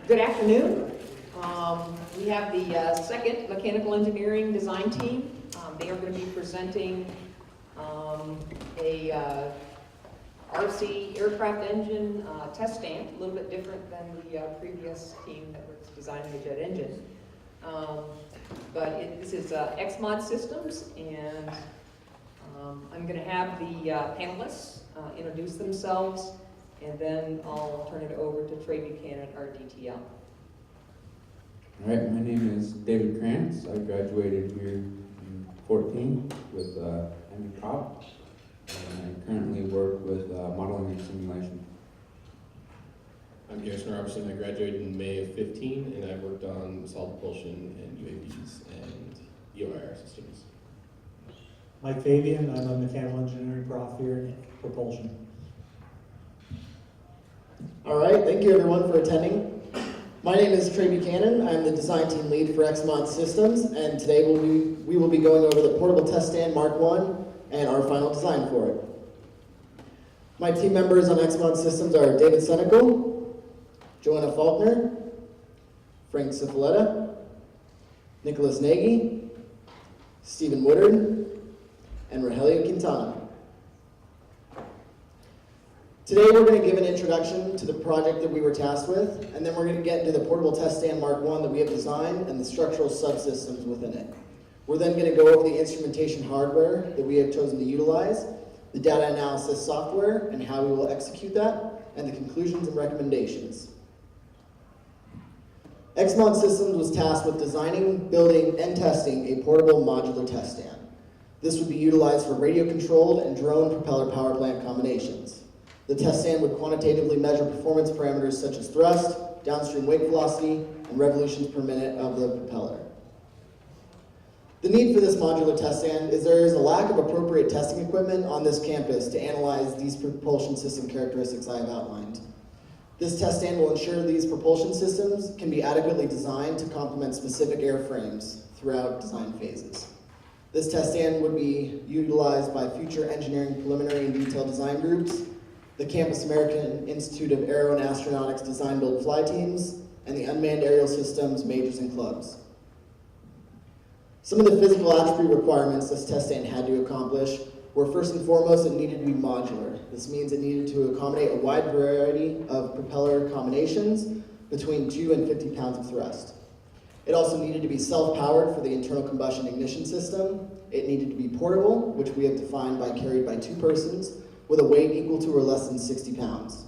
Good afternoon. We have the second mechanical engineering design team. They are going to be presenting a RC aircraft engine test stand, a little bit different than the previous team that was designing the jet engine. This is XMod Systems, and I'm going to have the panelists introduce themselves, and then I'll turn it over to Trey Buchanan, our DTL. All right, my name is David Krantz. I graduated here in 14 with MECOP, and I currently work with modeling and simulation. I'm Garrison Robertson. I graduated in May of 15, and I worked on solid propulsion and UAVs and EOIR systems. Mike Fabian, I'm a mechanical engineering prof here in Propulsion. All right, thank you everyone for attending. My name is Trey Buchanan. I'm the design team lead for XMod Systems, and today we will be going over the portable test stand Mark 1 and our final design for it. My team members on XMod Systems are David Senecal, Joanna Faulkner, Frank Cifaletta, Nicholas Nagy, Stephen Woodard, and Rogelio Quintana. Today we're going to give an introduction to the project that we were tasked with, and then we're going to get into the portable test stand Mark 1 that we have designed and the structural subsystems within it. We're then going to go over the instrumentation hardware that we have chosen to utilize, the data analysis software and how we will execute that, and the conclusions and recommendations. XMod Systems was tasked with designing, building, and testing a portable modular test stand. This would be utilized for radio-controlled and drone propeller power plant combinations. The test stand would quantitatively measure performance parameters such as thrust, downstream wake velocity, and revolutions per minute of the propeller. The need for this modular test stand is there is a lack of appropriate testing equipment on this campus to analyze these propulsion system characteristics I have outlined. This test stand will ensure these propulsion systems can be adequately designed to complement specific airframes throughout design phases. This test stand would be utilized by future engineering preliminary and detailed design groups, the Campus American Institute of Aero and Astronautics Design Build Fly Teams, and the Unmanned Aerial Systems Majors and Clubs. Some of the physical attribute requirements this test stand had to accomplish were first and foremost it needed to be modular. This means it needed to accommodate a wide variety of propeller combinations between 2 and 50 pounds of thrust. It also needed to be self-powered for the internal combustion ignition system. It needed to be portable, which we have defined by carried by 2 persons, with a weight equal to or less than 60 pounds.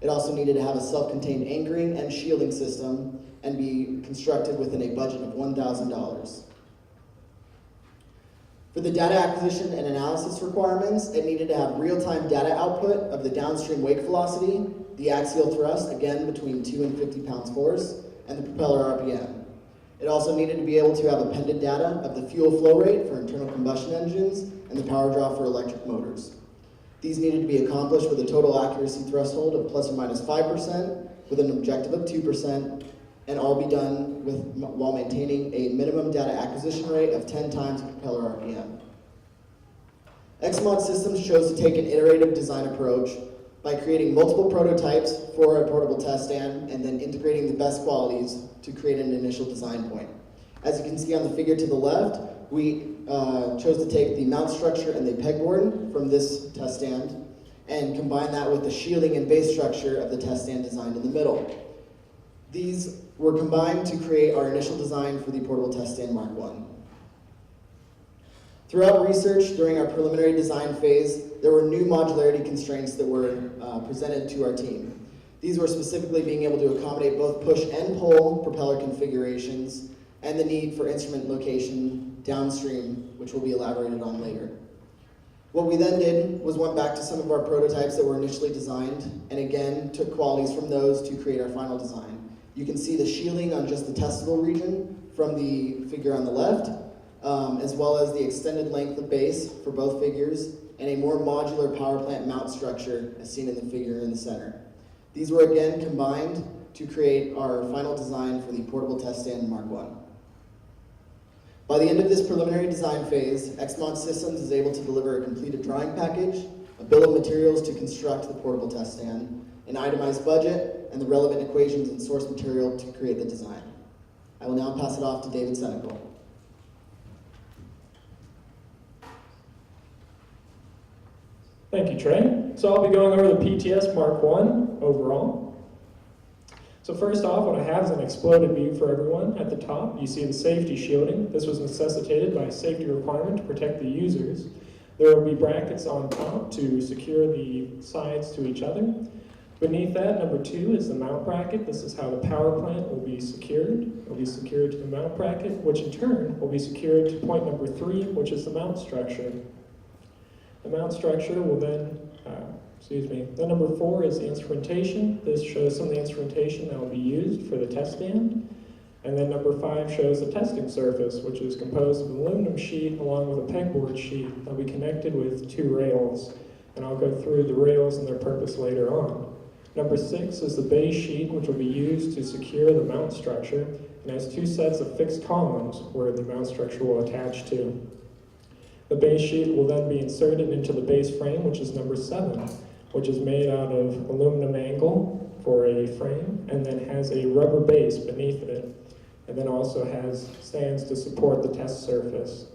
It also needed to have a self-contained anchoring and shielding system and be constructed within a budget of $1,000. For the data acquisition and analysis requirements, it needed to have real-time data output of the downstream wake velocity, the axial thrust, again between 2 and 50 pounds force, and the propeller RPM. It also needed to be able to have appended data of the fuel flow rate for internal combustion engines and the power draw for electric motors. These needed to be accomplished with a total accuracy threshold of plus or minus 5%, with an objective of 2%, and all be done while maintaining a minimum data acquisition rate of 10 times propeller RPM. XMod Systems chose to take an iterative design approach by creating multiple prototypes for a portable test stand and then integrating the best qualities to create an initial design point. As you can see on the figure to the left, we chose to take the mount structure and the pegboard from this test stand and combine that with the shielding and base structure of the test stand designed in the middle. These were combined to create our initial design for the portable test stand Mark 1. Throughout research during our preliminary design phase, there were new modularity constraints that were presented to our team. These were specifically being able to accommodate both push and pull propeller configurations and the need for instrument location downstream, which will be elaborated on later. What we then did was went back to some of our prototypes that were initially designed and again took qualities from those to create our final design. You can see the shielding on just the testable region from the figure on the left, as well as the extended length of base for both figures and a more modular power plant mount structure as seen in the figure in the center. These were again combined to create our final design for the portable test stand Mark 1. By the end of this preliminary design phase, XMod Systems is able to deliver a completed drawing package, a bill of materials to construct the portable test stand, an itemized budget, and the relevant equations and source material to create the design. I will now pass it off to David Senecal. Thank you, Trey. So I'll be going over the PTS Mark 1 overall. So first off, what I have is an exploded view for everyone. At the top, you see the safety shielding. This was necessitated by a safety requirement to protect the users. There will be brackets on top to secure the sides to each other. Beneath that, number 2 is the mount bracket. This is how the power plant will be secured. It will be secured to the mount bracket, which in turn will be secured to point number 3, which is the mount structure. The mount structure will then, then number 4 is the instrumentation. This shows some of the instrumentation that will be used for the test stand. And then number 5 shows the testing surface, which is composed of an aluminum sheet along with a pegboard sheet that will be connected with 2 rails. And I'll go through the rails and their purpose later on. Number 6 is the base sheet, which will be used to secure the mount structure, and has 2 sets of fixed columns where the mount structure will attach to. The base sheet will then be inserted into the base frame, which is number 7, which is made out of aluminum angle for a frame, and then has a rubber base beneath it, and then also has stands to support the test surface.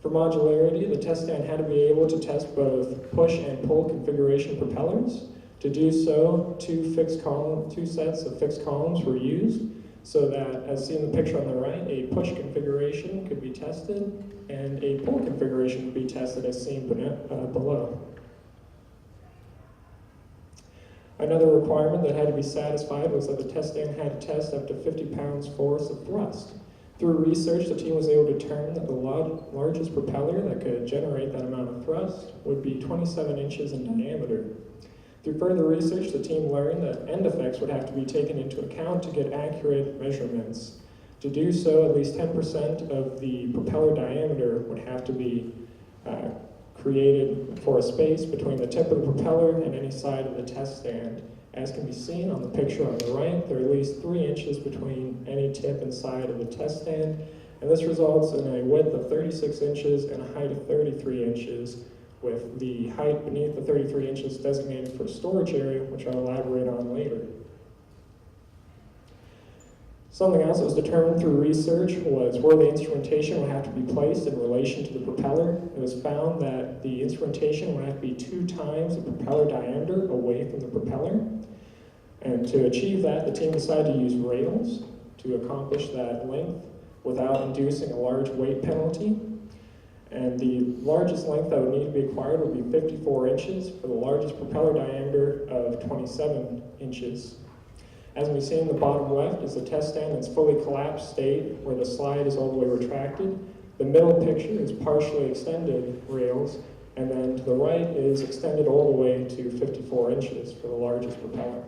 For modularity, the test stand had to be able to test both push and pull configuration propellers. To do so, 2 sets of fixed columns were used, so that, as seen in the picture on the right, a push configuration could be tested and a pull configuration could be tested as seen below. Another requirement that had to be satisfied was that the test stand had to test up to 50 pounds force of thrust. Through research, the team was able to determine that the largest propeller that could generate that amount of thrust would be 27 inches in diameter. Through further research, the team learned that end effects would have to be taken into account to get accurate measurements. To do so, at least 10% of the propeller diameter would have to be created for a space between the tip of the propeller and any side of the test stand. As can be seen on the picture on the right, there are at least 3 inches between any tip and side of the test stand, and this results in a width of 36 inches and a height of 33 inches, with the height beneath the 33 inches designated for storage area, which I'll elaborate on later. Something else that was determined through research was where the instrumentation would have to be placed in relation to the propeller. It was found that the instrumentation would have to be 2 times the propeller diameter away from the propeller. And to achieve that, the team decided to use rails to accomplish that length without inducing a large weight penalty. And the largest length that would need to be acquired would be 54 inches for the largest propeller diameter of 27 inches. As we see in the bottom left is the test stand in its fully collapsed state where the slide is all the way retracted. The middle picture is partially extended rails, and then to the right is extended all the way to 54 inches for the largest propeller.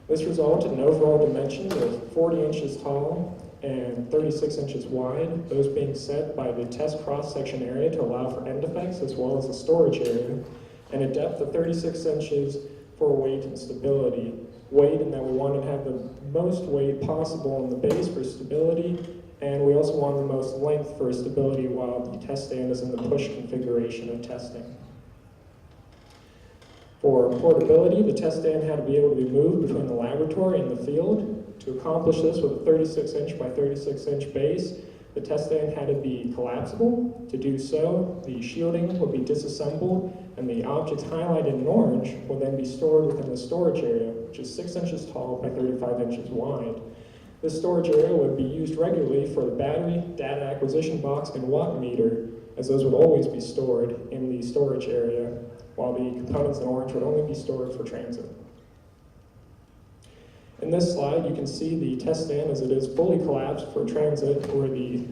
This resulted in overall dimensions of 40 inches tall and 36 inches wide, those being set by the test cross-section area to allow for end effects as well as the storage area, and a depth of 36 inches for weight and stability. Weight in that we wanted to have the most weight possible in the base for stability, and we also wanted the most length for stability while the test stand is in the push configuration of testing. For portability, the test stand had to be able to be moved between the laboratory and the field. To accomplish this with a 36-inch by 36-inch base, the test stand had to be collapsible. To do so, the shielding would be disassembled, and the objects highlighted in orange will then be stored within the storage area, which is 6 inches tall by 35 inches wide. This storage area would be used regularly for the battery, data acquisition box, and watt meter, as those would always be stored in the storage area, while the components in orange would only be stored for transit. In this slide, you can see the test stand as it is fully collapsed for transit, where the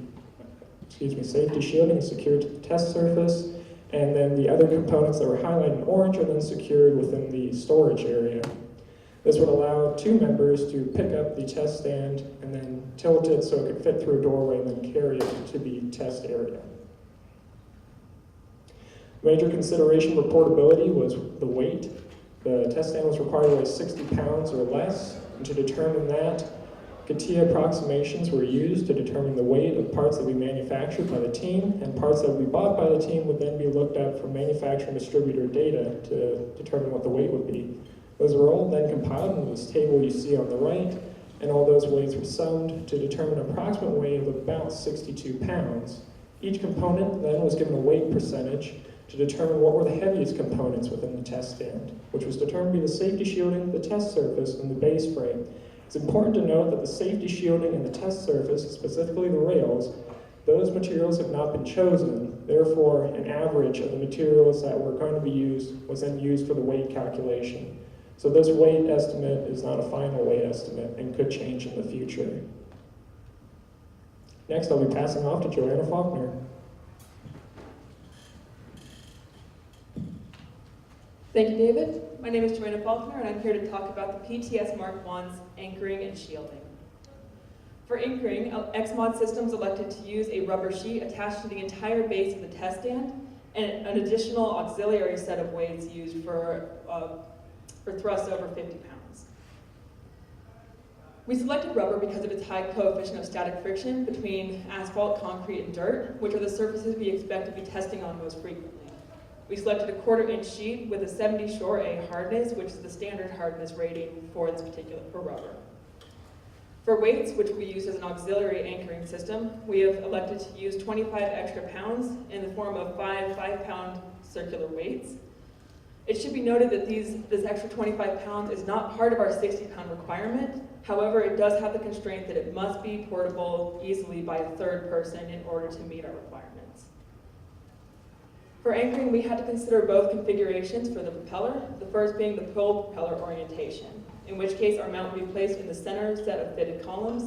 safety shielding is secured to the test surface, and then the other components that were highlighted in orange are then secured within the storage area. This would allow 2 members to pick up the test stand and then tilt it so it could fit through a doorway and then carry it to the test area. Major consideration for portability was the weight. The test stand was required to weigh 60 pounds or less, and to determine that, CATIA approximations were used to determine the weight of parts that we manufactured by the team, and parts that we bought by the team would then be looked at for manufacturer and distributor data to determine what the weight would be. Those were all then compiled into this table you see on the right, and all those weights were summed to determine an approximate weight of about 62 pounds. Each component then was given a weight percentage to determine what were the heaviest components within the test stand, which was determined to be the safety shielding, the test surface, and the base frame. It's important to note that the safety shielding and the test surface, specifically the rails, those materials have not been chosen. Therefore, an average of the materials that were going to be used was then used for the weight calculation. So this weight estimate is not a final weight estimate and could change in the future. Next, I'll be passing off to Joanna Faulkner. Thank you, David. My name is Joanna Faulkner, and I'm here to talk about the PTS Mark I's anchoring and shielding. For anchoring, XMod Systems elected to use a rubber sheet attached to the entire base of the test stand and an additional auxiliary set of weights used for thrusts over 50 pounds. We selected rubber because of its high coefficient of static friction between asphalt, concrete, and dirt, which are the surfaces we expect to be testing on most frequently. We selected a 1/4-inch sheet with a 70 Shore A hardness, which is the standard hardness rating for rubber. For weights, which we use as an auxiliary anchoring system, we have elected to use 25 extra pounds in the form of 5 pound circular weights. It should be noted that this extra 25 pounds is not part of our 60-pound requirement. However, it does have the constraint that it must be portable easily by a third person in order to meet our requirements. For anchoring, we had to consider both configurations for the propeller, the first being the pull propeller orientation, in which case our mount would be placed in the center set of fitted columns.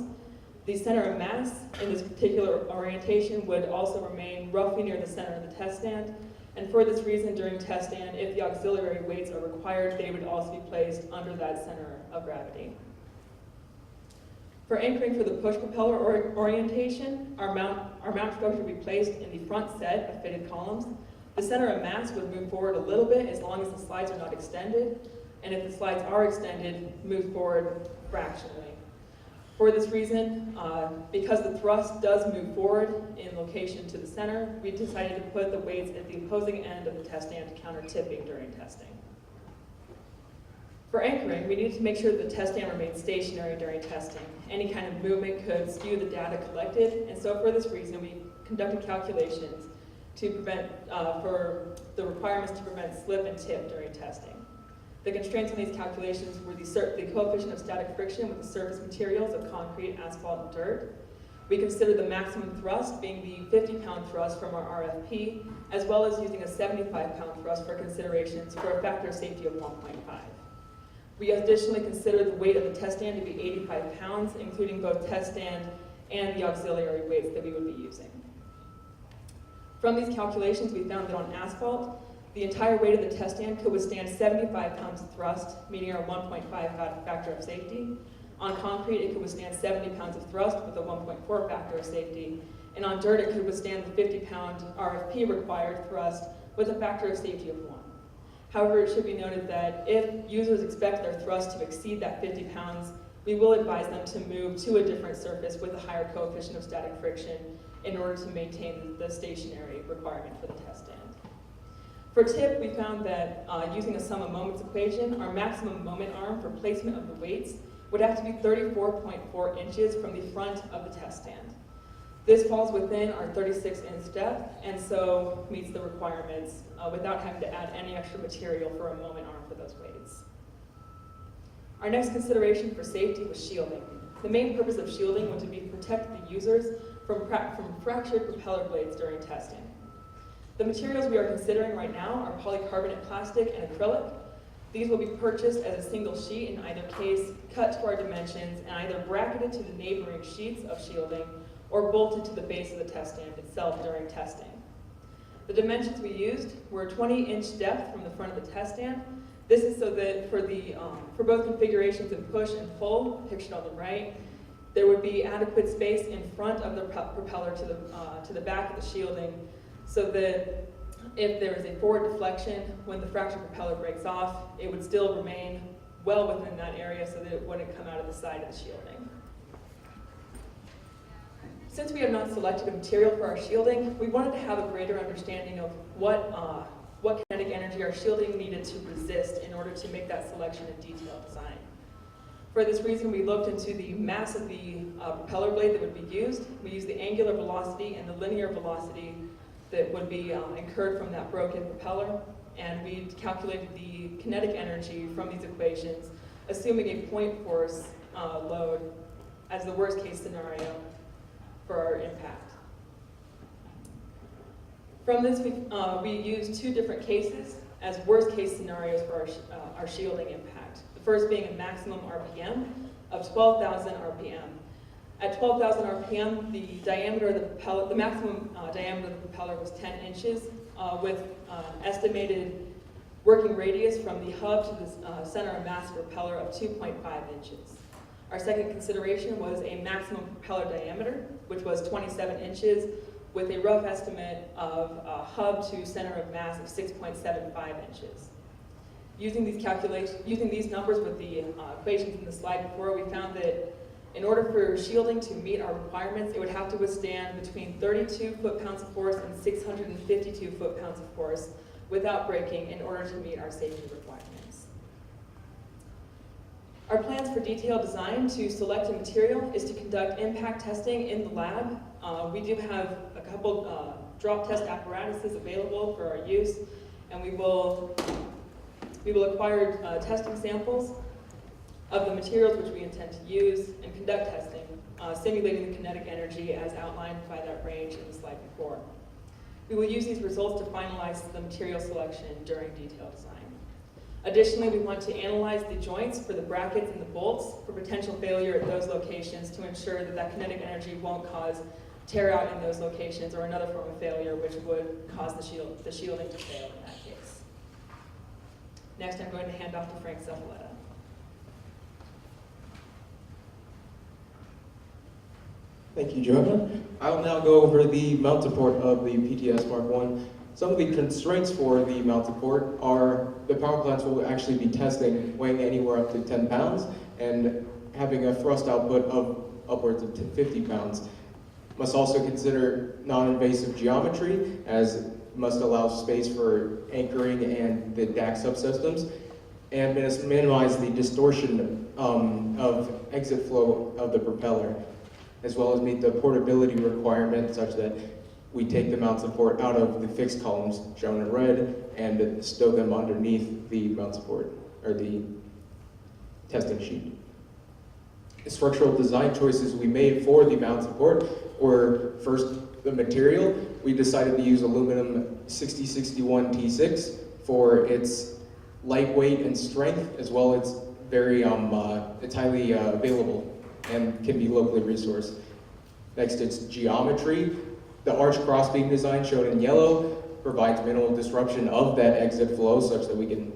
The center of mass in this particular orientation would also remain roughly near the center of the test stand, and for this reason, during test stand, if the auxiliary weights are required, they would also be placed under that center of gravity. For anchoring for the push propeller orientation, our mount structure would be placed in the front set of fitted columns. The center of mass would move forward a little bit as long as the slides are not extended, and if the slides are extended, move forward fractionally. For this reason, because the thrust does move forward in location to the center, we decided to put the weights at the opposing end of the test stand to counter tipping during testing. For anchoring, we needed to make sure that the test stand remained stationary during testing. Any kind of movement could skew the data collected, and so for this reason, we conducted calculations to prevent, for the requirements to prevent slip and tip during testing. The constraints on these calculations were the coefficient of static friction with the surface materials of concrete, asphalt, and dirt. We considered the maximum thrust being the 50-pound thrust from our RFP, as well as using a 75-pound thrust for considerations for a factor of safety of 1.5. We additionally considered the weight of the test stand to be 85 pounds, including both test stand and the auxiliary weights that we would be using. From these calculations, we found that on asphalt, the entire weight of the test stand could withstand 75 pounds of thrust, meeting our 1.5 factor of safety. On concrete, it could withstand 70 pounds of thrust with a 1.4 factor of safety. And on dirt, it could withstand the 50-pound RFP required thrust with a factor of safety of 1. However, it should be noted that if users expect their thrust to exceed that 50 pounds, we will advise them to move to a different surface with a higher coefficient of static friction in order to maintain the stationary requirement for the test stand. For tip, we found that using a sum of moments equation, our maximum moment arm for placement of the weights would have to be 34.4 inches from the front of the test stand. This falls within our 36-inch depth, and so meets the requirements without having to add any extra material for a moment arm for those weights. Our next consideration for safety was shielding. The main purpose of shielding was to be to protect the users from fractured propeller blades during testing. The materials we are considering right now are polycarbonate plastic and acrylic. These will be purchased as a single sheet in either case, cut to our dimensions, and either bracketed to the neighboring sheets of shielding or bolted to the base of the test stand itself during testing. The dimensions we used were 20-inch depth from the front of the test stand. This is so that for both configurations of push and pull, pictured on the right, there would be adequate space in front of the propeller to the back of the shielding, so that if there is a forward deflection when the fractured propeller breaks off, it would still remain well within that area so that it wouldn't come out of the side of the shielding. Since we have not selected a material for our shielding, we wanted to have a greater understanding of what kinetic energy our shielding needed to resist in order to make that selection and detailed design. For this reason, we looked into the mass of the propeller blade that would be used. We used the angular velocity and the linear velocity that would be incurred from that broken propeller, and we calculated the kinetic energy from these equations, assuming a point force load as the worst case scenario for our impact. From this, we used two different cases as worst case scenarios for our shielding impact. The first being a maximum RPM of 12,000 RPM. At 12,000 RPM, the diameter of the propeller, the maximum diameter of the propeller was 10 inches, with estimated working radius from the hub to the center of mass of the propeller of 2.5 inches. Our second consideration was a maximum propeller diameter, which was 27 inches, with a rough estimate of hub to center of mass of 6.75 inches. Using these numbers with the equations in the slide before, we found that in order for shielding to meet our requirements, it would have to withstand between 32 foot-pounds of force and 652 foot-pounds of force without breaking in order to meet our safety requirements. Our plans for detailed design to select a material is to conduct impact testing in the lab. We do have a couple drop test apparatuses available for our use, and we will acquire testing samples of the materials which we intend to use and conduct testing, simulating the kinetic energy as outlined by that range in the slide before. We will use these results to finalize the material selection during detailed design. Additionally, we want to analyze the joints for the brackets and the bolts for potential failure at those locations to ensure that that kinetic energy won't cause tear out in those locations or another form of failure which would cause the shielding to fail in that case. Next, I'm going to hand off to Frank Cephaletta. Thank you, Joanna. I'll now go over the mount support of the PTS Mark I. Some of the constraints for the mount support are the power plants will actually be testing weighing anywhere up to 10 pounds and having a thrust output of upwards of 50 pounds. Must also consider non-invasive geometry, as it must allow space for anchoring and the DAC subsystems, and must minimize the distortion of exit flow of the propeller, as well as meet the portability requirement such that we take the mount support out of the fixed columns shown in red and stow them underneath the mount support, or the testing sheet. The structural design choices we made for the mount support were, first, the material. We decided to use aluminum 6061 T6 for its lightweight and strength, as well as it's highly available and can be locally resourced. Next, it's geometry. The arch crossbeam design shown in yellow provides minimal disruption of that exit flow such that we can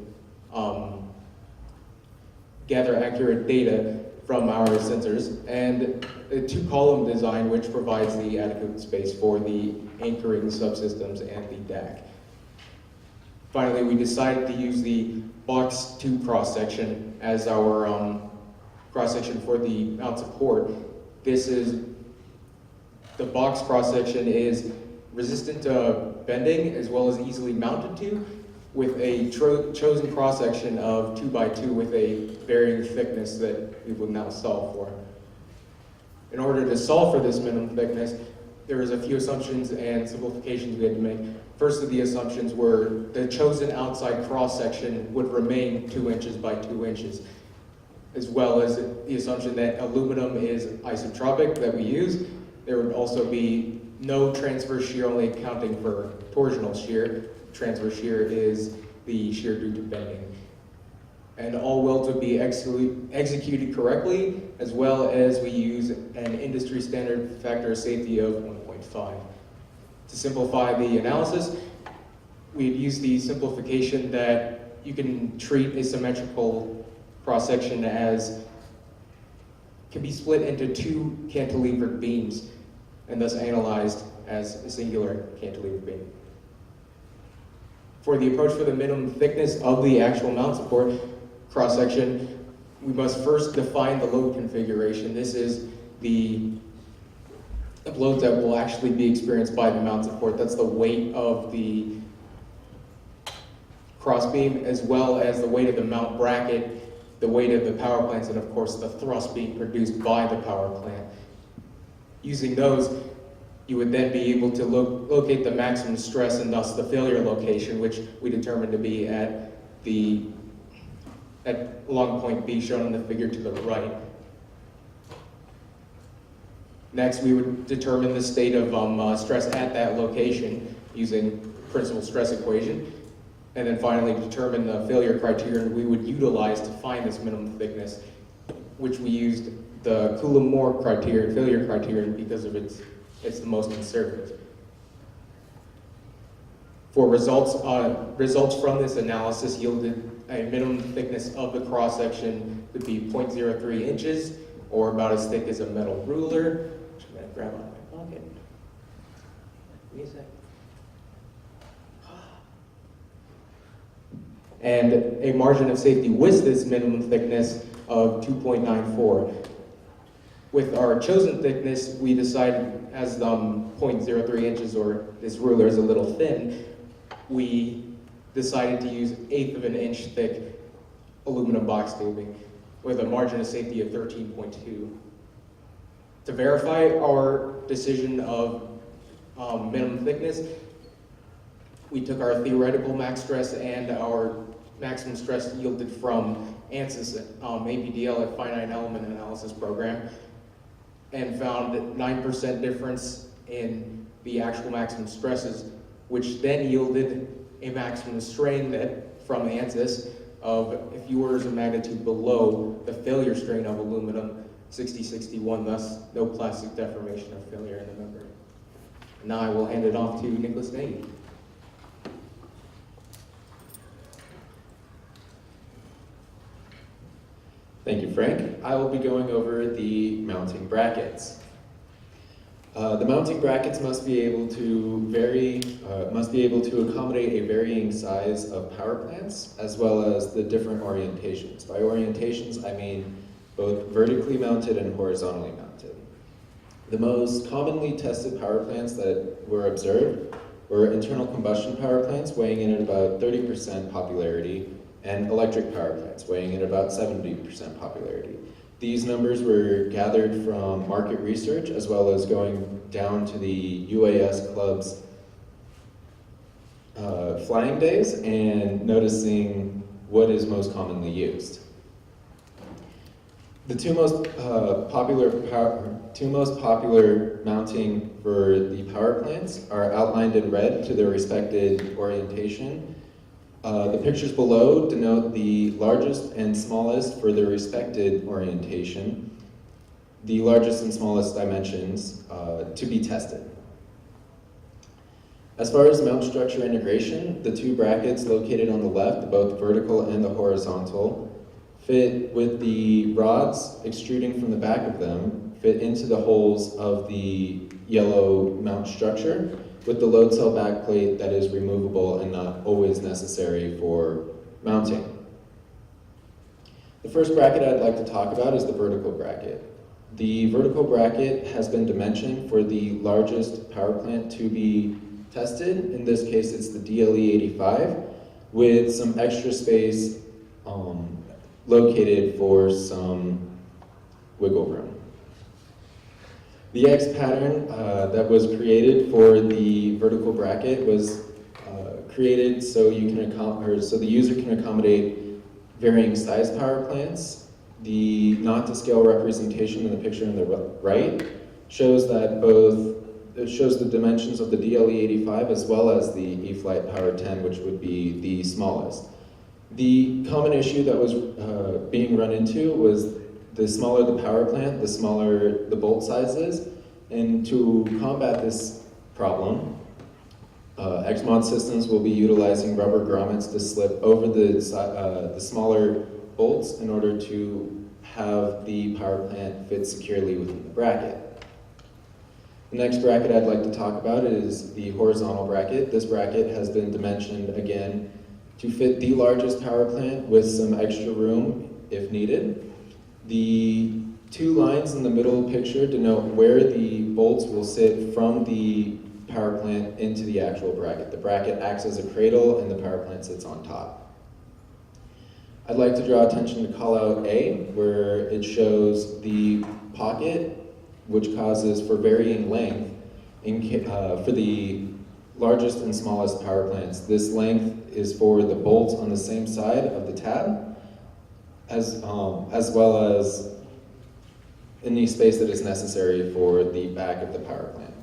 gather accurate data from our sensors. And a two-column design which provides the adequate space for the anchoring subsystems and the DAC. Finally, we decided to use the box 2 cross-section as our cross-section for the mount support. The box cross-section is resistant to bending as well as easily mounted to, with a chosen cross-section of 2x2 with a varying thickness that we will now solve for. In order to solve for this minimum thickness, there is a few assumptions and simplifications we had to make. First of the assumptions were the chosen outside cross-section would remain 2 inches by 2 inches, as well as the assumption that aluminum is isotropic that we use. There would also be no transverse shear, only accounting for torsional shear. Transverse shear is the shear due to bending. And all welds would be executed correctly, as well as we use an industry standard factor of safety of 1.5. To simplify the analysis, we'd use the simplification that you can treat a symmetrical cross-section as can be split into 2 cantilevered beams and thus analyzed as a singular cantilever beam. For the approach for the minimum thickness of the actual mount support cross-section, we must first define the load configuration. This is the loads that will actually be experienced by the mount support. That's the weight of the crossbeam, as well as the weight of the mount bracket, the weight of the power plants, and of course the thrust being produced by the power plant. Using those, you would then be able to locate the maximum stress and thus the failure location, which we determined to be at along point B, shown in the figure to the right. Next, we would determine the state of stress at that location using principal stress equation. And then finally determine the failure criterion we would utilize to find this minimum thickness, which we used the Coulomb-Moore criterion, failure criterion, because of it's the most conservative. For results from this analysis yielded a minimum thickness of the cross-section would be 0.03 inches, or about as thick as a metal ruler. I'm going to grab out my pocket. Give me a sec. And a margin of safety with this minimum thickness of 2.94. With our chosen thickness, we decided, as 0.03 inches, or this ruler is a little thin, we decided to use 1/8 of an inch thick aluminum box tubing with a margin of safety of 13.2. To verify our decision of minimum thickness, we took our theoretical max stress and our maximum stress yielded from ANSYS APDL, a finite element analysis program, and found 9% difference in the actual maximum stresses, which then yielded a maximum strain that from ANSYS of a few orders of magnitude below the failure strain of aluminum, 6061, thus no plastic deformation or failure in the membrane. Now I will hand it off to Nicholas Nagy. Thank you, Frank. I will be going over the mounting brackets. The mounting brackets must be able to accommodate a varying size of power plants, as well as the different orientations. By orientations, I mean both vertically mounted and horizontally mounted. The most commonly tested power plants that were observed were internal combustion power plants, weighing in at about 30% popularity, and electric power plants, weighing in about 70% popularity. These numbers were gathered from market research, as well as going down to the UAS Club's flying days and noticing what is most commonly used. The two most popular mounting for the power plants are outlined in red to their respective orientation. The pictures below denote the largest and smallest for their respective orientation, the largest and smallest dimensions to be tested. As far as mount structure integration, the two brackets located on the left, both vertical and the horizontal, fit with the rods extruding from the back of them, fit into the holes of the yellow mount structure, with the load cell backplate that is removable and not always necessary for mounting. The first bracket I'd like to talk about is the vertical bracket. The vertical bracket has been dimensioned for the largest power plant to be tested. In this case, it's the DLE-85, with some extra space located for some wiggle room. The X pattern that was created for the vertical bracket was created so the user can accommodate varying size power plants. The not to scale representation in the picture on the right shows the dimensions of the DLE-85 as well as the E-Flight Power 10, which would be the smallest. The common issue that was being run into was the smaller the power plant, the smaller the bolt sizes, and to combat this problem, XMod systems will be utilizing rubber grommets to slip over the smaller bolts in order to have the power plant fit securely within the bracket. The next bracket I'd like to talk about is the horizontal bracket. This bracket has been dimensioned again to fit the largest power plant with some extra room if needed. The two lines in the middle picture denote where the bolts will sit from the power plant into the actual bracket. The bracket acts as a cradle and the power plant sits on top. I'd like to draw attention to call out A, where it shows the pocket, which causes for varying length for the largest and smallest power plants. This length is for the bolts on the same side of the tab, as well as any space that is necessary for the back of the power plant.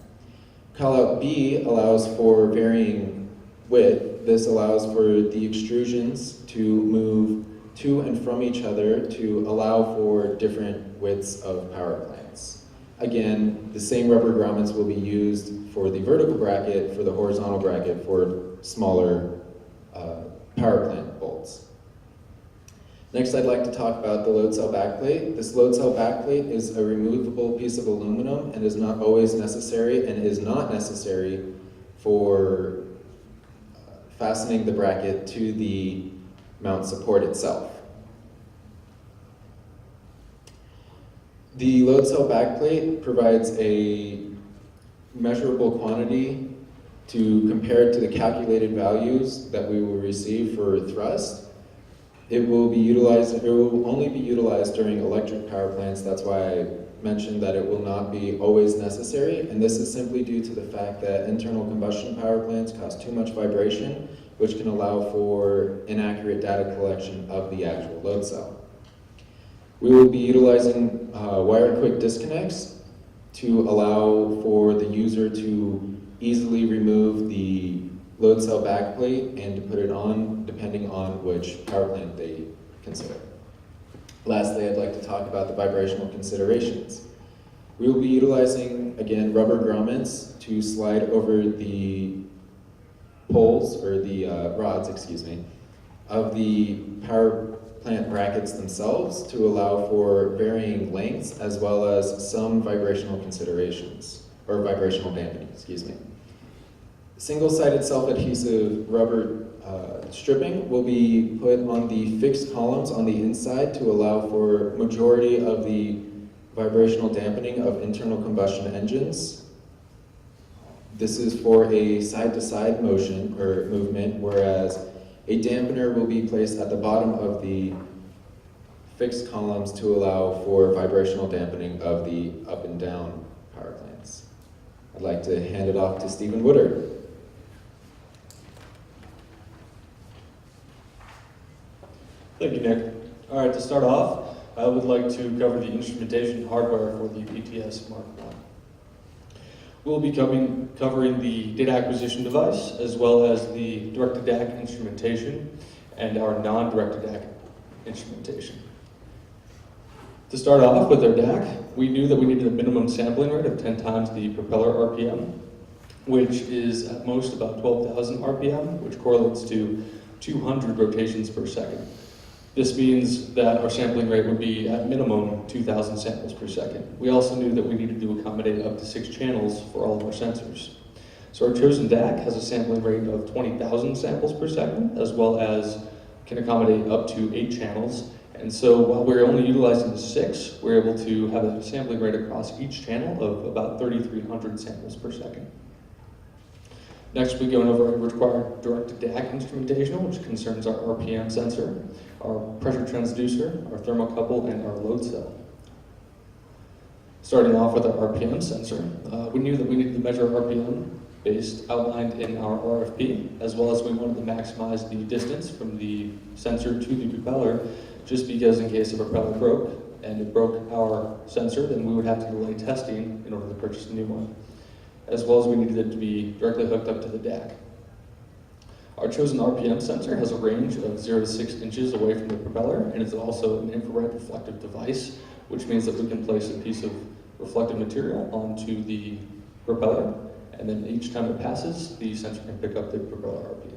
Callout B allows for varying width. This allows for the extrusions to move to and from each other to allow for different widths of power plants. Again, the same rubber grommets will be used for the vertical bracket, for the horizontal bracket, for smaller power plant bolts. Next, I'd like to talk about the load cell backplate. This load cell backplate is a removable piece of aluminum and is not always necessary and is not necessary for fastening the bracket to the mount support itself. The load cell backplate provides a measurable quantity to compare to the calculated values that we will receive for thrust. It will only be utilized during electric power plants. That's why I mentioned that it will not be always necessary, and this is simply due to the fact that internal combustion power plants cause too much vibration, which can allow for inaccurate data collection of the actual load cell. We will be utilizing wire quick disconnects to allow for the user to easily remove the load cell backplate and to put it on depending on which power plant they consider. Lastly, I'd like to talk about the vibrational considerations. We will be utilizing, again, rubber grommets to slide over the poles, or the rods, excuse me, of the power plant brackets themselves to allow for varying lengths as well as some vibrational considerations, or vibrational dampening, excuse me. Single-sided self-adhesive rubber stripping will be put on the fixed columns on the inside to allow for majority of the vibrational dampening of internal combustion engines. This is for a side-to-side motion or movement, whereas a dampener will be placed at the bottom of the fixed columns to allow for vibrational dampening of the up and down power plants. I'd like to hand it off to Stephen Woodard. Thank you, Nick. All right, to start off, I would like to cover the instrumentation hardware for the PTS Mark I. We'll be covering the data acquisition device, as well as the direct-to-DAC instrumentation and our non-direct-to-DAC instrumentation. To start off with our DAC, we knew that we needed a minimum sampling rate of 10 times the propeller RPM, which is at most about 12,000 RPM, which correlates to 200 rotations per second. This means that our sampling rate would be at minimum 2,000 samples per second. We also knew that we needed to accommodate up to 6 channels for all of our sensors. So our chosen DAC has a sampling rate of 20,000 samples per second, as well as can accommodate up to 8 channels. And so while we're only utilizing the 6, we're able to have a sampling rate across each channel of about 3,300 samples per second. Next, we'll be going over our required direct-to-DAC instrumentation, which concerns our RPM sensor, our pressure transducer, our thermocouple, and our load cell. Starting off with our RPM sensor, we knew that we needed to measure RPM based outlined in our RFP, as well as we wanted to maximize the distance from the sensor to the propeller, just because in case a propeller broke and it broke our sensor, then we would have to delay testing in order to purchase a new one, as well as we needed it to be directly hooked up to the DAC. Our chosen RPM sensor has a range of 0 to 6 inches away from the propeller, and it's also an infrared reflective device, which means that we can place a piece of reflective material onto the propeller, and then each time it passes, the sensor can pick up the propeller RPM.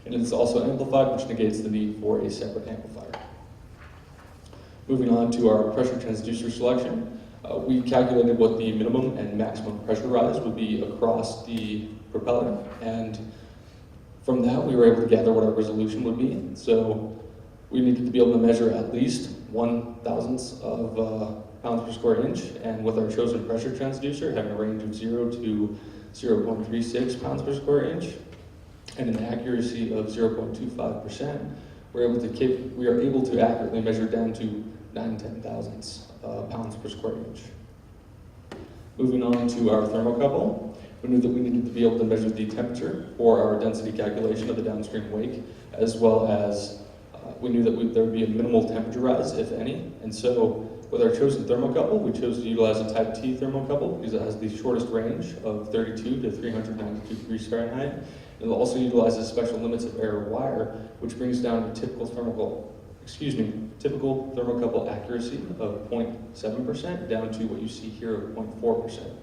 And it's also amplified, which negates the need for a separate amplifier. Moving on to our pressure transducer selection, we calculated what the minimum and maximum pressure rise would be across the propeller, and from that we were able to gather what our resolution would be. So We needed to be able to measure at least 1/1000th of pounds per square inch, and with our chosen pressure transducer having a range of 0 to 0.36 pounds per square inch, and an accuracy of 0.25%, we are able to accurately measure down to 9/10,000ths pounds per square inch. Moving on to our thermocouple, we knew that we needed to be able to measure the temperature for our density calculation of the downstream wake, as well as we knew that there would be a minimal temperature rise, if any. And so with our chosen thermocouple, we chose to utilize a type T thermocouple because it has the shortest range of 32 to 392 degrees Fahrenheit. It also utilizes special limits of error wire, which brings down a typical thermocouple accuracy of 0.7% down to what you see here of 0.4%.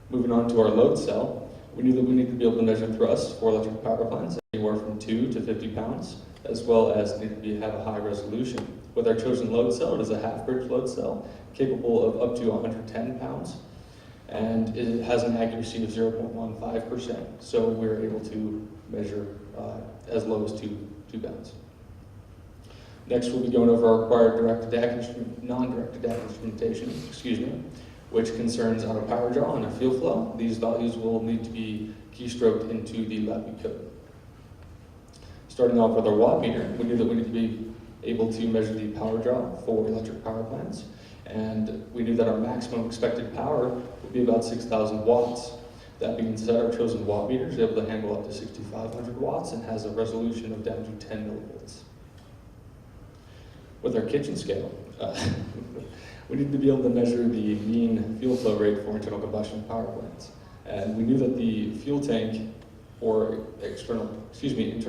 Moving on to our load cell, we knew that we needed to be able to measure thrust for electric power plants anywhere from 2 to 50 pounds, as well as need to have a high resolution. With our chosen load cell, it is a half-bridge load cell capable of up to 110 pounds, and it has an accuracy of 0.15%, so we're able to measure as low as 2 pounds. Next, we'll be going over our required non-directed DAC instrumentation, which concerns our power draw and our fuel flow. These values will need to be keystroked into the LabVIEW code. Starting off with our watt meter, we knew that we need to be able to measure the power draw for electric power plants, and we knew that our maximum expected power would be about 6,000 watts. That being said, our chosen watt meter is able to handle up to 6,500 watts and has a resolution of down to 10 millivolts. With our kitchen scale, we need to be able to measure the mean fuel flow rate for internal combustion power plants. And we knew that the fuel tank for internal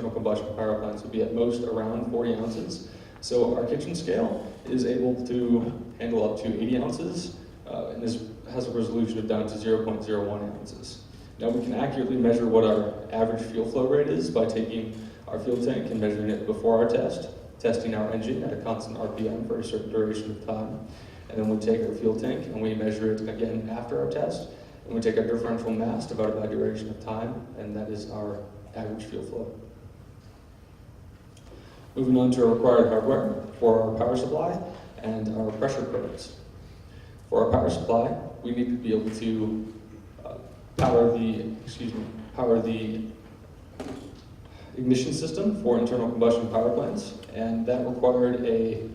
combustion power plants would be at most around 40 ounces. So our kitchen scale is able to handle up to 80 ounces, and this has a resolution of down to 0.01 ounces. Now we can accurately measure what our average fuel flow rate is by taking our fuel tank and measuring it before our test, testing our engine at a constant RPM for a certain duration of time, and then we take our fuel tank and we measure it again after our test, and we take our differential mass divided by duration of time, and that is our average fuel flow. Moving on to our required hardware for our power supply and our pressure probes. For our power supply, we need to be able to power the ignition system for internal combustion power plants, and that required a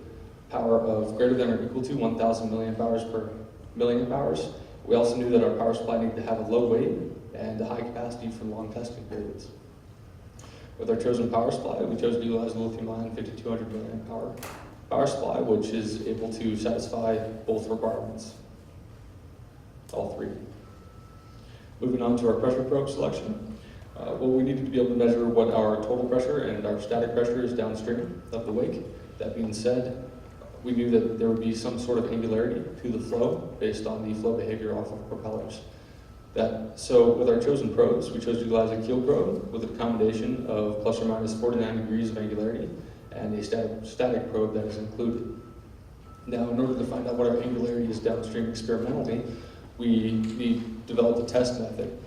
power of greater than or equal to 1,000 milliamp hours per million amp hours. We also knew that our power supply needed to have a low weight and a high capacity for long testing periods. With our chosen power supply, we chose to utilize a lithium-ion 5200 milliamp hour power supply, which is able to satisfy both requirements, all three. Moving on to our pressure probe selection. We needed to be able to measure what our total pressure and our static pressure is downstream of the wake. That being said, we knew that there would be some sort of angularity to the flow based on the flow behavior off of propellers. So with our chosen probes, we chose to utilize a keel probe with a combination of plus or minus 49 degrees of angularity and a static probe that is included. Now, in order to find out what our angularity is downstream experimentally, we developed a test method.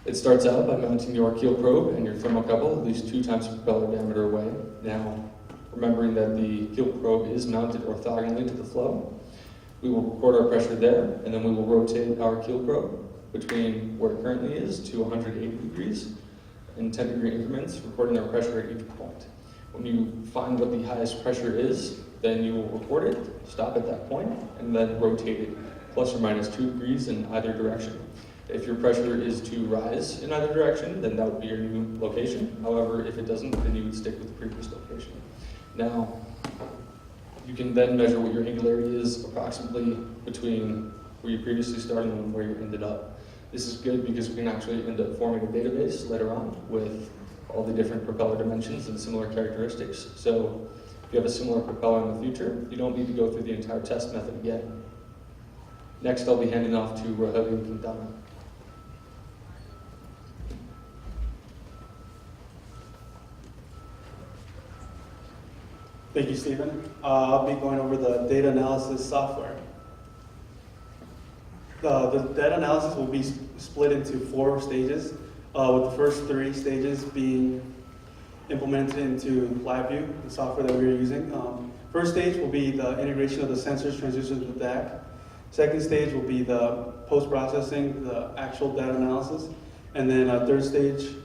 It starts out by mounting your keel probe and your thermocouple at least 2 times the propeller diameter away. Now, remembering that the keel probe is mounted orthogonally to the flow, we will record our pressure there, and then we will rotate our keel probe between where it currently is to 180 degrees in 10-degree increments, recording our pressure at each point. When you find what the highest pressure is, then you will record it, stop at that point, and then rotate it plus or minus 2 degrees in either direction. If your pressure is to rise in either direction, then that would be your new location. However, if it doesn't, then you would stick with the previous location. Now, you can then measure what your angularity is approximately between where you previously started and where you ended up. This is good because we can actually end up forming a database later on with all the different propeller dimensions and similar characteristics. So if you have a similar propeller in the future, you don't need to go through the entire test method again. Next, I'll be handing off to Rogelio and Quintana. Thank you, Stephen. I'll be going over the data analysis software. The data analysis will be split into 4 stages, with the first 3 stages being implemented into LabVIEW, the software that we're using. First stage will be the integration of the sensors, transducers with the DAC. Second stage will be the post-processing, the actual data analysis. And then third stage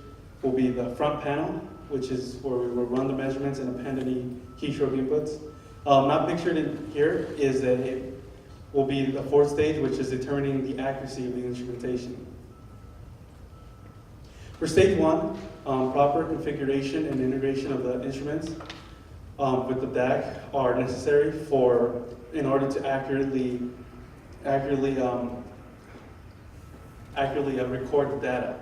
will be the front panel, which is where we will run the measurements and append any keystroke inputs. Not pictured in here will be the fourth stage, which is determining the accuracy of the instrumentation. For stage one, proper configuration and integration of the instruments with the DAC are necessary in order to accurately record the data.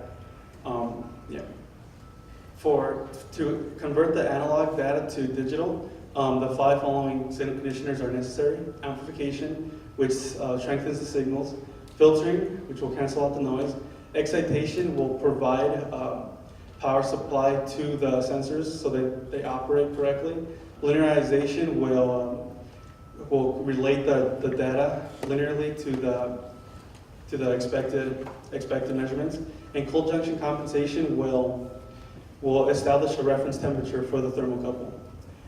To convert the analog data to digital, the 5 following signal conditioners are necessary: amplification, which strengthens the signals; filtering, which will cancel out the noise; excitation will provide power supply to the sensors so that they operate correctly; linearization will relate the data linearly to the expected measurements; and cold junction compensation will establish a reference temperature for the thermocouple.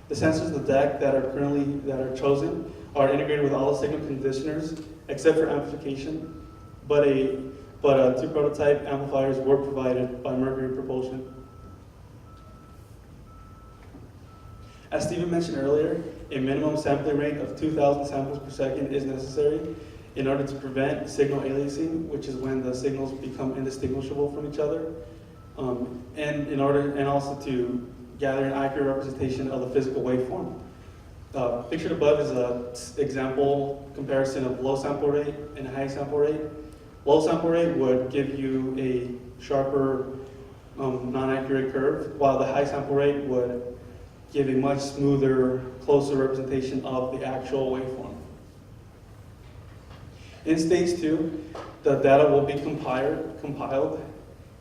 The sensors of the DAC that are chosen are integrated with all the signal conditioners except for amplification, but 2 prototype amplifiers were provided by Mercury Propulsion. As Stephen mentioned earlier, a minimum sampling rate of 2,000 samples per second is necessary in order to prevent signal aliasing, which is when the signals become indistinguishable from each other, and also to gather an accurate representation of the physical waveform. Pictured above is an example comparison of low sample rate and high sample rate. Low sample rate would give you a sharper, non-accurate curve, while the high sample rate would give a much smoother, closer representation of the actual waveform. In stage 2, the data will be compiled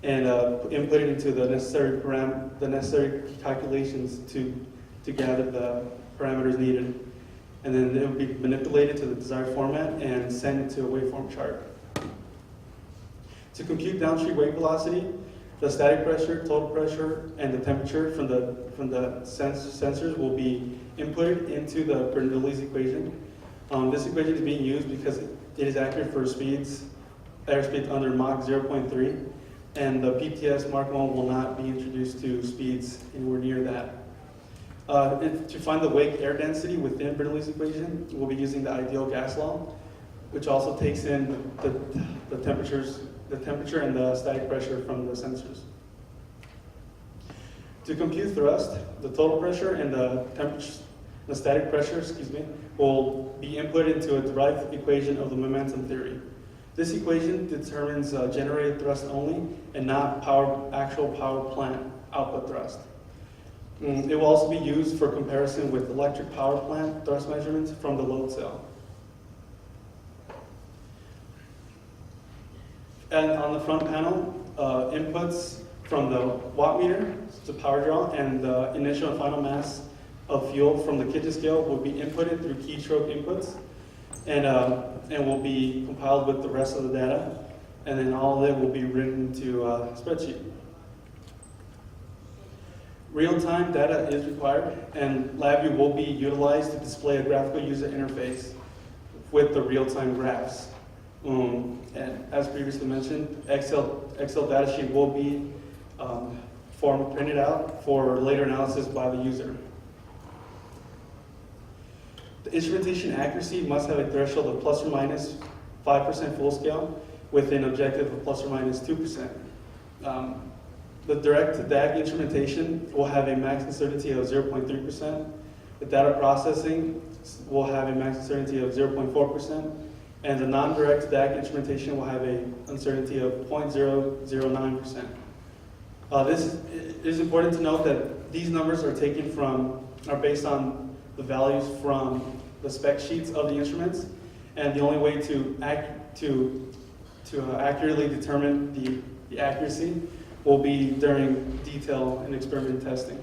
and inputted into the necessary calculations to gather the parameters needed. And then it will be manipulated to the desired format and sent into a waveform chart. To compute downstream wave velocity, the static pressure, total pressure, and the temperature from the sensors will be inputted into the Bernoulli's equation. This equation is being used because it is accurate for airspeeds under Mach 0.3, and the PTS Mark 1 will not be introduced to speeds anywhere near that. To find the wake air density within Bernoulli's equation, we'll be using the ideal gas law, which also takes in the temperature and the static pressure from the sensors. To compute thrust, the total pressure and the static pressure, will be input into a derived equation of the momentum theory. This equation determines generated thrust only and not actual power plant output thrust. It will also be used for comparison with electric power plant thrust measurements from the load cell. And on the front panel, inputs from the wattmeter, the power draw, and the initial and final mass of fuel from the Kitchen scale will be inputted through keystroke inputs, and will be compiled with the rest of the data, and then all of it will be written into a spreadsheet. Real-time data is required, and LabVIEW will be utilized to display a graphical user interface with the real-time graphs. And as previously mentioned, Excel datasheet will be printed out for later analysis by the user. The instrumentation accuracy must have a threshold of plus or minus 5% full scale with an objective of plus or minus 2%. The direct to DAC instrumentation will have a max uncertainty of 0.3%. The data processing will have a max uncertainty of 0.4%. And the non-direct DAC instrumentation will have an uncertainty of 0.009%. It is important to note that these numbers are based on the values from the spec sheets of the instruments, and the only way to accurately determine the accuracy will be during detail and experiment testing.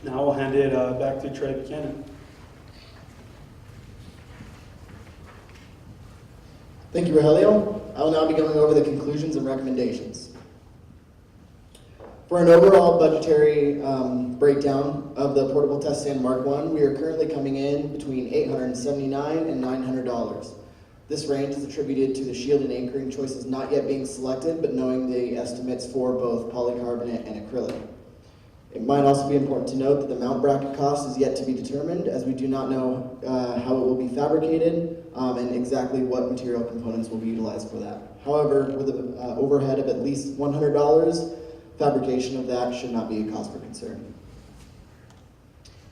Now I'll hand it back to Trey Buchanan. Thank you, Rogelio. I will now be going over the conclusions and recommendations. For an overall budgetary breakdown of the portable test stand Mark I, we are currently coming in between $879 and $900. This range is attributed to the shield and anchoring choices not yet being selected, but knowing the estimates for both polycarbonate and acrylic. It might also be important to note that the mount bracket cost is yet to be determined, as we do not know how it will be fabricated and exactly what material components will be utilized for that. However, with an overhead of at least $100, fabrication of that should not be a cause for concern.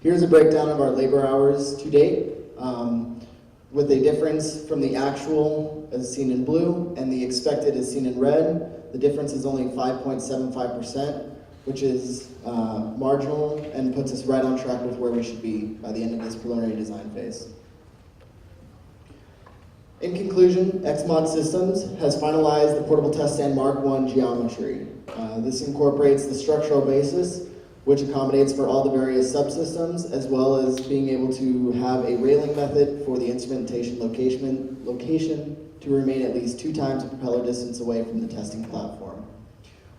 Here's a breakdown of our labor hours to date, with a difference from the actual as seen in blue and the expected as seen in red. The difference is only 5.75%, which is marginal and puts us right on track with where we should be by the end of this preliminary design phase. In conclusion, XMod Systems has finalized the portable test stand Mark I geometry. This incorporates the structural basis, which accommodates for all the various subsystems, as well as being able to have a railing method for the instrumentation location to remain at least 2 times the propeller distance away from the testing platform.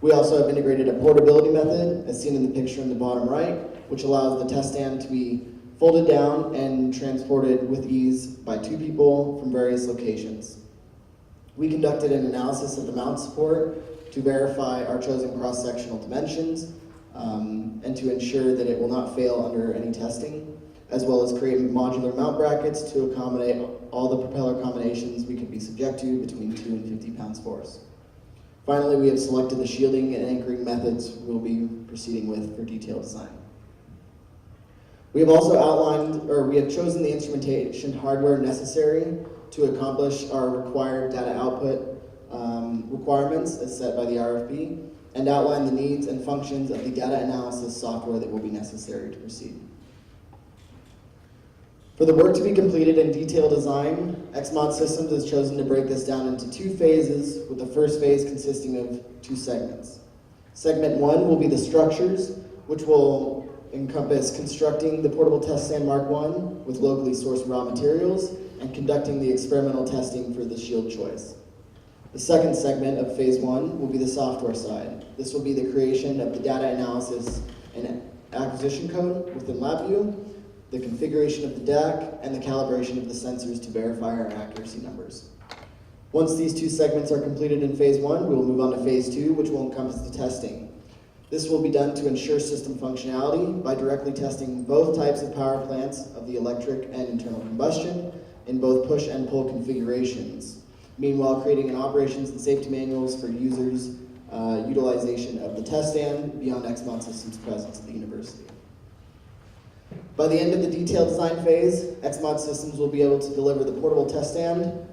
We also have integrated a portability method, as seen in the picture in the bottom right, which allows the test stand to be folded down and transported with ease by 2 people from various locations. We conducted an analysis of the mount support to verify our chosen cross-sectional dimensions and to ensure that it will not fail under any testing, as well as create modular mount brackets to accommodate all the propeller combinations we could be subject to between 2 and 50 pounds force. Finally, we have selected the shielding and anchoring methods we'll be proceeding with for detailed design. We have also we have chosen the instrumentation hardware necessary to accomplish our required data output requirements as set by the RFP, and outline the needs and functions of the data analysis software that will be necessary to proceed. For the work to be completed in detailed design, XMod Systems has chosen to break this down into 2 phases, with the first phase consisting of 2 segments. Segment 1 will be the structures, which will encompass constructing the portable test stand Mark I with locally sourced raw materials and conducting the experimental testing for the shield choice. The second segment of phase 1 will be the software side. This will be the creation of the data analysis and acquisition code within LabVIEW, the configuration of the DAC, and the calibration of the sensors to verify our accuracy numbers. Once these 2 segments are completed in phase 1, we will move on to phase 2, which will encompass the testing. This will be done to ensure system functionality by directly testing both types of power plants of the electric and internal combustion in both push and pull configurations. Meanwhile, creating an operations and safety manuals for users' utilization of the test stand beyond XMod Systems' presence at the university. By the end of the detailed design phase, XMod Systems will be able to deliver the portable test stand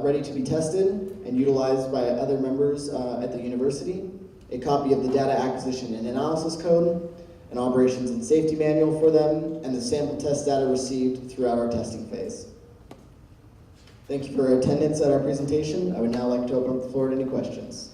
ready to be tested and utilized by other members at the university, a copy of the data acquisition and analysis code, an operations and safety manual for them, and the sample test data received throughout our testing phase. Thank you for your attendance at our presentation. I would now like to open up the floor to any questions.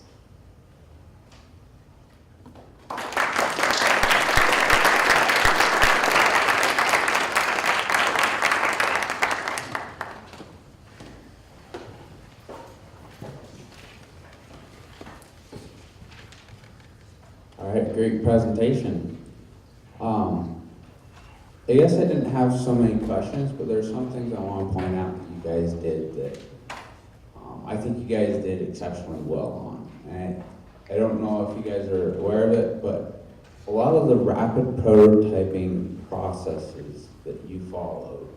All right, great presentation. I guess I didn't have so many questions, but there's some things I want to point out that you guys did that I think you guys did exceptionally well on. And I don't know if you guys are aware of it, but a lot of the rapid prototyping processes that you followed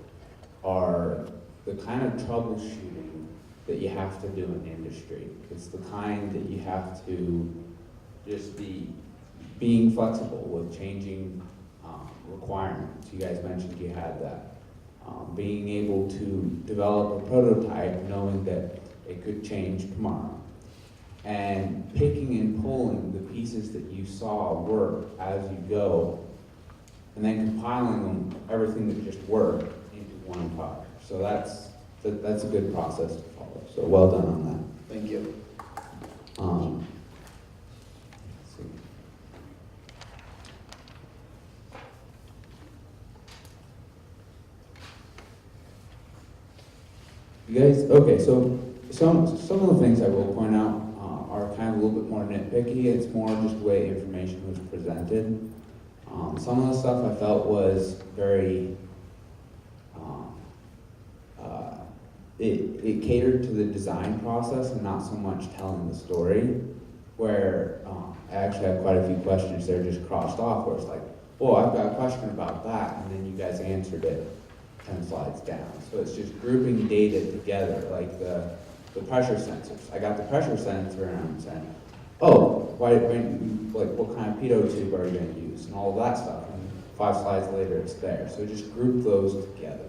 are the kind of troubleshooting that you have to do in industry. It's the kind that you have to just be being flexible with changing requirements. You guys mentioned you had that. Being able to develop a prototype knowing that it could change tomorrow. And picking and pulling the pieces that you saw work as you go, and then compiling them, everything that just worked, into one part. So that's a good process to follow. So well done on that. Thank you. Let's see. You guys, okay, so some of the things I will point out are kind of little bit more nitpicky. It's more just the way information was presented. Some of the stuff I felt was very, it catered to the design process and not so much telling the story, where I actually have quite a few questions there just crossed off, where it's like, well, I've got a question about that, and then you guys answered it 10 slides down. So it's just grouping data together, like the pressure sensors. I got the pressure sensor and I'm saying, oh, like what kind of pitot tube are you going to use, and all of that stuff. And 5 slides later, it's there. So just group those together.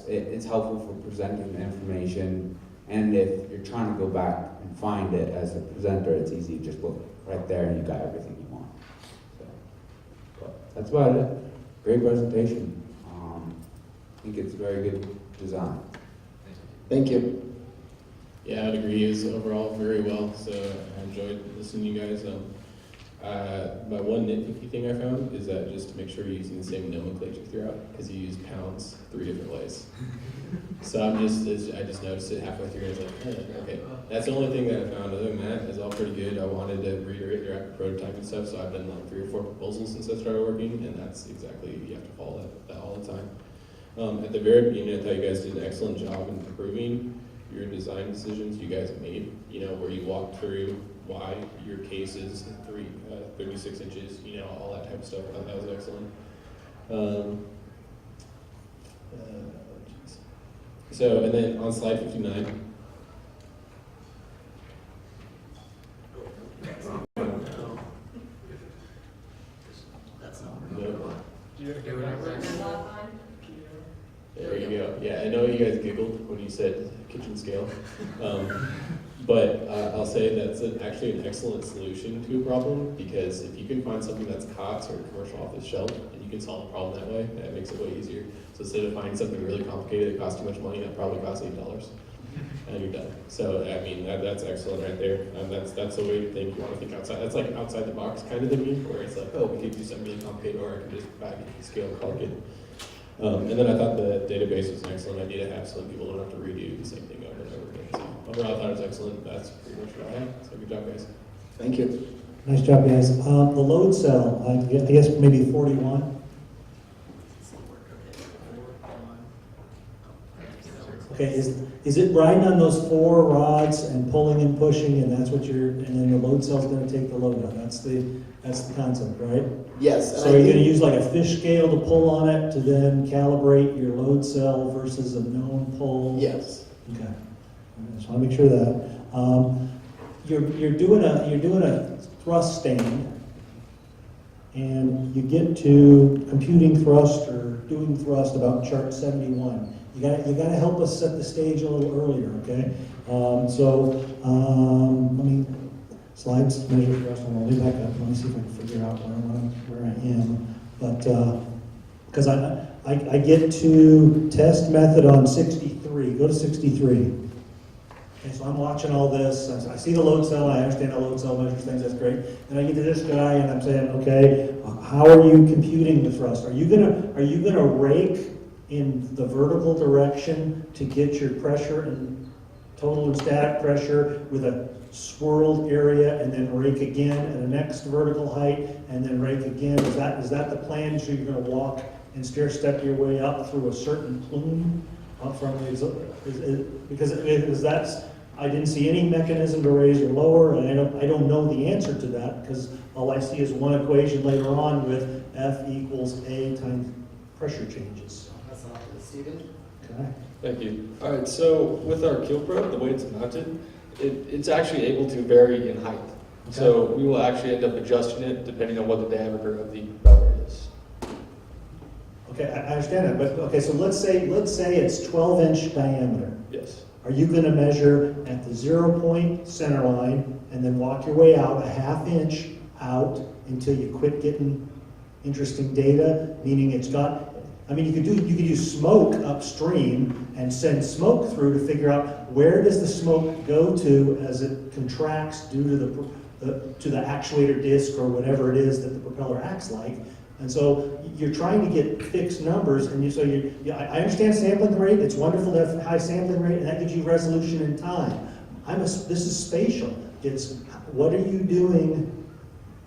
It's helpful for presenting the information, and if you're trying to go back and find it as a presenter, it's easy to just look right there and you got everything you want. So, but that's about it. Great presentation. I think it's very good design. Thank you. Yeah, I'd agree. It was overall very well, so I enjoyed listening to you guys. My one nitpicky thing I found is that just to make sure you're using the same nomenclature throughout, because you use pounds 3 different ways. So I just noticed it halfway through, and I was like, okay. That's the only thing that I found. Other than that, it's all pretty good. I wanted to reiterate your prototype and stuff, so I've done like 3 or 4 proposals since I started working, and that's exactly, you have to follow that all the time. At the very beginning, I thought you guys did an excellent job in improving your design decisions you guys made, where you walked through why your case is 36 inches, all that type of stuff. I thought that was excellent. So, and then on slide 59, there you go. Yeah, I know you guys giggled when you said kitchen scale, but I'll say that's actually an excellent solution to a problem, because if you can find something that's COTS or commercial off the shelf and you can solve the problem that way, that makes it way easier. So instead of finding something really complicated that costs too much money, that probably costs $8, and you're done. So I mean, that's excellent right there. That's the way to think. You want to think outside. That's like outside the box kind of thinking, where it's like, oh, we could do something really complicated, or I can just buy a scale and call it good. And then I thought the database was an excellent idea to have, so people don't have to redo the same thing over and over again. So overall, I thought it was excellent. That's pretty much what I have. So good job, guys. Thank you. Nice job, guys. The load cell, I guess maybe 41. Okay, is it riding on those 4 rods and pulling and pushing, and that's what and then the load cell's going to take the load out? That's the concept, right? Yes. And So you're going to use like a fish scale to pull on it to then calibrate your load cell versus a known pull? Yes. Okay. I just want to make sure of that. You're doing a thrust stand, and you get to computing thrust or doing thrust about chart 71. You got to help us set the stage a little earlier, okay? Let me slides measure thrust. I'm going to leave back up. Let me see if I can figure out where I am. But because I get to test method on 63. Go to 63. Okay, so I'm watching all this. I see the load cell. I understand how load cell measures things. That's great. Then I get to this guy, and I'm saying, okay, how are you computing the thrust? Are you gonna rake in the vertical direction to get your pressure and total and static pressure with a swirled area, and then rake again at the next vertical height, and then rake again? Is that the plan? So you're going to walk and stair step your way up through a certain plume from the because that's, I didn't see any mechanism to raise or lower, and I don't know the answer to that, because all I see is one equation later on with F equals A times pressure changes. That's not for Stephen. Okay. Thank you. All right, so with our keel probe, the way it's mounted, it's actually able to vary in height. Okay. So we will actually end up adjusting it depending on what the diameter of the propeller is. Okay, I understand that, but okay, so let's say it's 12-inch diameter. Yes. Are you going to measure at the 0 point center line and then walk your way out a ½ inch out until you quit getting interesting data? Meaning it's got, I mean, you could use smoke upstream and send smoke through to figure out where does the smoke go to as it contracts due to the actuator disc or whatever it is that the propeller acts like. And so you're trying to get fixed numbers, and I understand sampling rate. It's wonderful to have high sampling rate, and that gives you resolution in time. this is spatial. It's what are you doing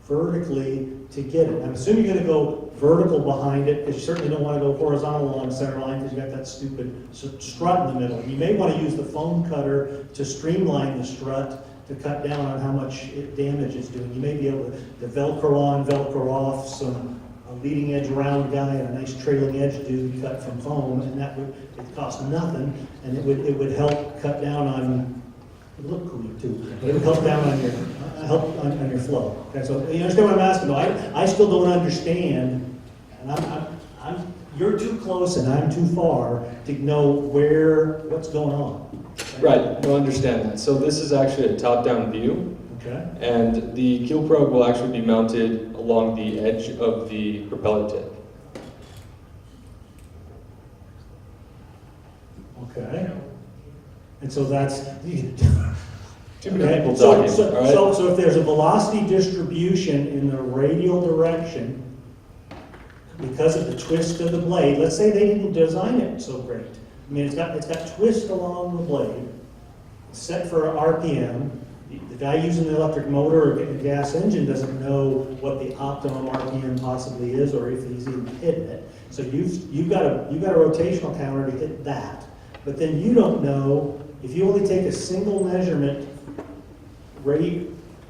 vertically to get it? I'm assuming you're going to go vertical behind it, because you certainly don't want to go horizontal along the center line because you got that stupid strut in the middle. You may want to use the foam cutter to streamline the strut to cut down on how much damage it's doing. You may be able to Velcro on, Velcro off a leading edge round guy and a nice trailing edge dude cut from foam, and that would, it cost nothing, and it would help cut down on, it would look cooler too, but it would help down on your flow. Okay, so you understand what I'm asking though? I still don't understand, and you're too close and I'm too far to know what's going on. Okay? Right, you'll understand that. So this is actually a top-down view, Okay. and the keel probe will actually be mounted along the edge of the propeller tip. Okay. And so that's Too many okay. people talking, all right? So if there's a velocity distribution in the radial direction, because of the twist of the blade, let's say they didn't design it so great. I mean, it's got twist along the blade, set for RPM. The guy using the electric motor or gas engine doesn't know what the optimum RPM possibly is, or if he's even hitting it. So you've got a rotational counter to hit that, but then you don't know if you only take a single measurement right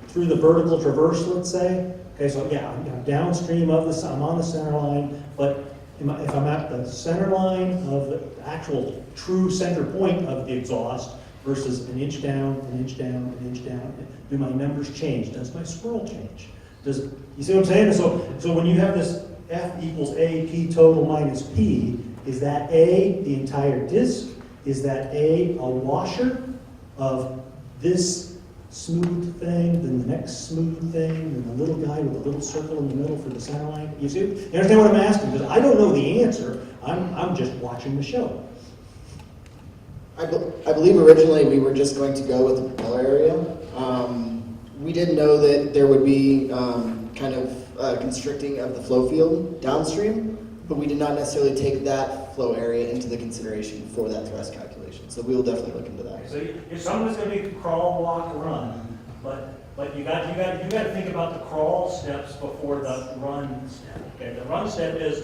through the vertical traverse, let's say. Okay, so yeah, I'm downstream of I'm on the center line, but if I'm at the center line of the actual true center point of the exhaust versus an inch down, an inch down, an inch down, do my numbers change? Does my swirl change? You see what I'm saying? So when you have this F equals A, P total minus P, is that A the entire disk? Is that A washer of this smooth thing, then the next smooth thing, and the little guy with a little circle in the middle for the center line? You see? You understand what I'm asking? Because I don't know the answer. I'm just watching the show. I believe originally we were just going to go with the propeller area. We didn't know that there would be kind of constricting of the flow field downstream, but we did not necessarily take that flow area into the consideration for that thrust calculation. So we will definitely look into that. So some of it's going to be crawl, walk, run, but you got to think about the crawl steps before the run step. Okay, the run step is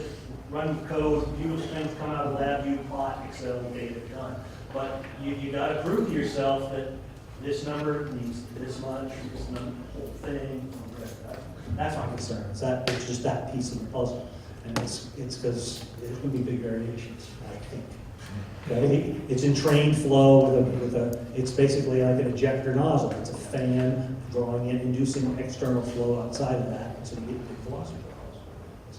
run code, use things, come out of the lab, you plot, Excel, data, done. But you got to prove to yourself that this number needs this much, this number, whole thing. That's my concern. It's just that piece of the puzzle, and it's because there's going to be big variations, I think. Okay? It's entrained flow it's basically like an ejector nozzle. It's a fan drawing in, inducing external flow outside of that, so you get big velocity profiles.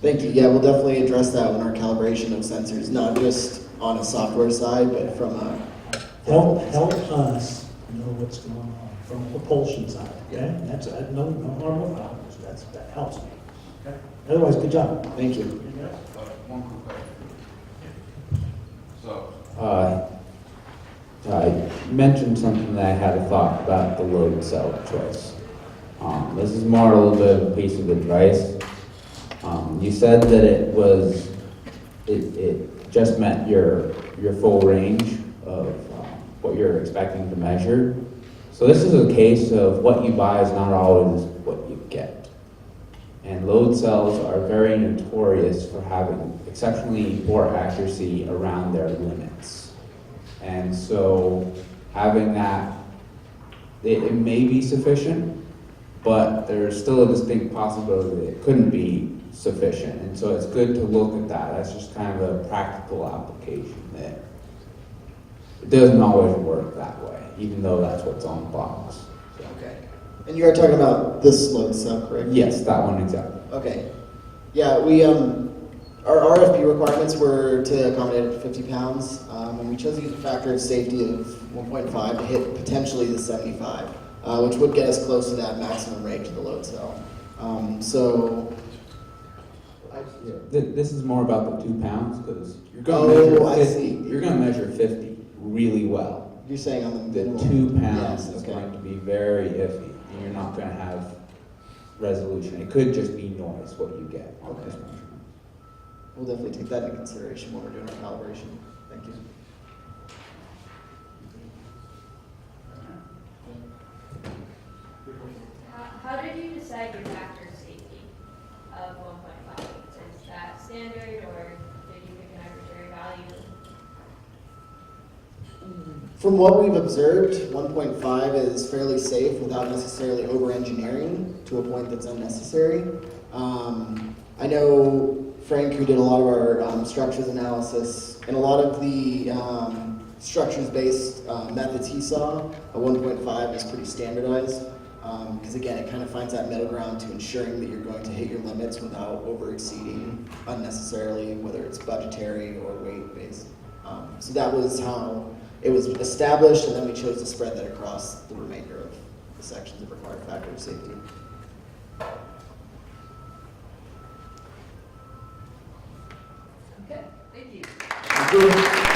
Thank you. Yeah, we'll definitely address that when our calibration of sensors, not just on a software side, but from a... Help us know what's going on from a propulsion side, okay? That's no harm, no foul. That helps me. Okay? Otherwise, good job. Thank you. One quick question. So, I mentioned something that I had a thought about the load cell choice. This is more a little bit of a piece of advice. You said that it just met your full range of what you're expecting to measure. So this is a case of what you buy is not always what you get. And load cells are very notorious for having exceptionally poor accuracy around their limits. And so having that, it may be sufficient, but there's still a distinct possibility that it couldn't be sufficient. And so it's good to look at that. That's just kind of a practical application that it doesn't always work that way, even though that's what's on the box. So. Okay. And you are talking about this load cell, correct? Yes, that one exactly. Okay. Yeah, we our RFP requirements were to accommodate up to 50 pounds, and we chose to use a factor of safety of 1.5 to hit potentially the 75, which would get us close to that maximum range of the load cell. This is more about the 2 pounds because you're going to measure 50. You're going to measure 50 really well. You're saying on the The 2 pounds is okay. going to be very iffy, and you're not going to have resolution. It could just be noise what you get on this measurement. We'll definitely take that into consideration when we're doing our calibration. Thank you. From what we've observed, 1.5 is fairly safe without necessarily over-engineering to a point that's unnecessary. I know Frank, who did a lot of our structures analysis, and a lot of the structures-based methods he saw, a 1.5 is pretty standardized. Because again, it kind of finds that middle ground to ensuring that you're going to hit your limits without over-exceeding unnecessarily, whether it's budgetary or weight-based. So that was how it was established, and then we chose to spread that across the remainder of the sections of required factor of safety. Okay, thank you. Thank you.